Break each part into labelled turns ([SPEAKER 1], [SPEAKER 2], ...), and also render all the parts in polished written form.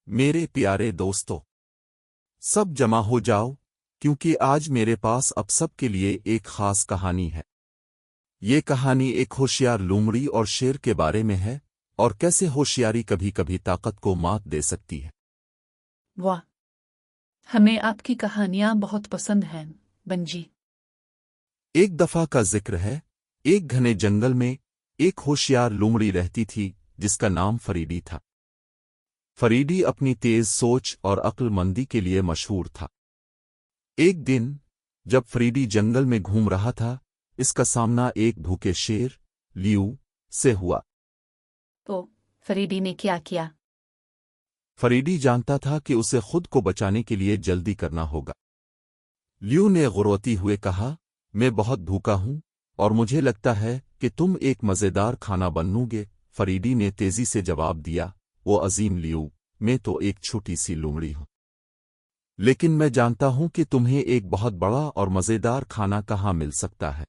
[SPEAKER 1] میرے پیارے دوستو، سب جمع ہو جاؤ کیونکہ آج میرے پاس اب سب کے لیے ایک خاص کہانی ہے۔ یہ کہانی ایک ہوشیار لومڑی اور شیر کے بارے میں ہے، اور کیسے ہوشیاری کبھی کبھی طاقت کو مات دے سکتی ہے۔
[SPEAKER 2] واہ، ہمیں آپ کی کہانیاں بہت پسند ہیں بنجی۔
[SPEAKER 1] ایک دفعہ کا ذکر ہے، ایک گھنے جنگل میں ایک ہوشیار لومڑی رہتی تھی جس کا نام فریڈی تھا۔ فریڈی اپنی تیز سوچ اور عقل مندی کے لیے مشہور تھا۔ ایک دن جب فریڈی جنگل میں گھوم رہا تھا، اس کا سامنا ایک بھوکے شیر لیو سے ہوا۔
[SPEAKER 2] تو فریڈی نے کیا کیا؟
[SPEAKER 1] فریڈی جانتا تھا کہ اسے خود کو بچانے کے لیے جلدی کرنا ہوگا۔ لیو نے غروتی ہوئے کہا، میں بہت بھوکا ہوں اور مجھے لگتا ہے کہ تم ایک مزیدار کھانا بنو گے۔ فریڈی نے تیزی سے جواب دیا، وہ عظیم لیو، میں تو ایک چھوٹی سی لومڑی ہوں، لیکن میں جانتا ہوں کہ تمہیں ایک بہت بڑا اور مزیدار کھانا کہاں مل سکتا ہے۔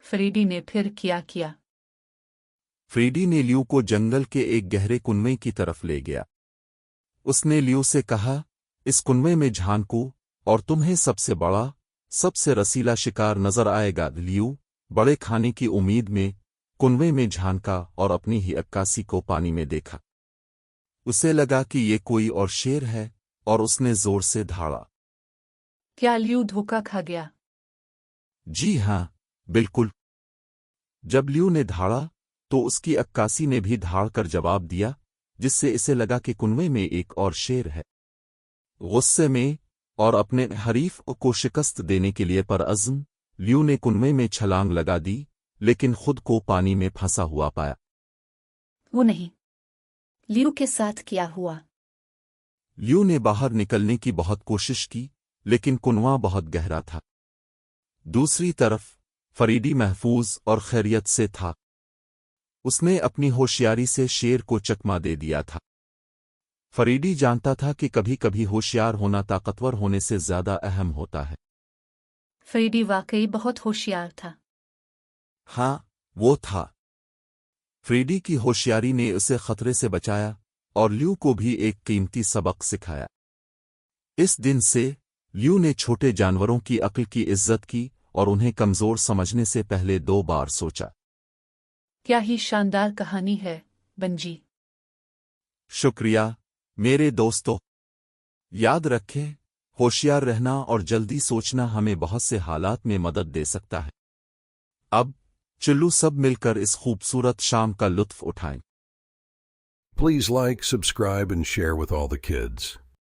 [SPEAKER 2] فریڈی نے پھر کیا کیا؟
[SPEAKER 1] فریڈی نے لیو کو جنگل کے ایک گہرے کنویں کی طرف لے گیا۔ اس نے لیو سے کہا، اس کنویں میں جھانکو اور تمہیں سب سے بڑا، سب سے رسیلا شکار نظر آئے گا۔ لیو بڑے کھانے کی امید میں کنویں میں جھانکا اور اپنی ہی عکاسی کو پانی میں دیکھا۔ اسے لگا کہ یہ کوئی اور شیر ہے اور اس نے زور سے دھاڑا۔
[SPEAKER 2] کیا لیو دھوکا کھا گیا؟
[SPEAKER 1] جی ہاں، بالکل۔ جب لیو نے دھاڑا تو اس کی عکاسی نے بھی دھاڑ کر جواب دیا، جس سے اسے لگا کہ کنویں میں ایک اور شیر ہے۔ غصے میں اور اپنے حریف کو شکست دینے کے لیے پرعزم، لیو نے کنویں میں چھلانگ لگا دی، لیکن خود کو پانی میں پھنسا ہوا پایا۔
[SPEAKER 2] وہ نہیں، لیو کے ساتھ کیا ہوا؟
[SPEAKER 1] لیو نے باہر نکلنے کی بہت کوشش کی، لیکن کنواں بہت گہرا تھا۔ دوسری طرف فریڈی محفوظ اور خیریت سے تھا۔ اس نے اپنی ہوشیاری سے شیر کو چکما دے دیا تھا۔ فریڈی جانتا تھا کہ کبھی کبھی ہوشیار ہونا طاقتور ہونے سے زیادہ اہم ہوتا ہے۔
[SPEAKER 2] فریڈی واقعی بہت ہوشیار تھا۔
[SPEAKER 1] ہاں، وہ تھا۔ فریڈی کی ہوشیاری نے اسے خطرے سے بچایا اور لیو کو بھی ایک قیمتی سبق سکھایا۔ اس دن سے لیو نے چھوٹے جانوروں کی عقل کی عزت کی اور انہیں کمزور سمجھنے سے پہلے 2 بار سوچا۔
[SPEAKER 2] کیا ہی شاندار کہانی ہے بنجی۔
[SPEAKER 1] شکریہ میرے دوستو۔ یاد رکھیں، ہوشیار رہنا اور جلدی سوچنا ہمیں بہت سے حالات میں مدد دے سکتا ہے۔ اب چلو سب مل کر اس خوبصورت شام کا لطف اٹھائیں۔
[SPEAKER 3] Please like, subscribe, and share with all the kids.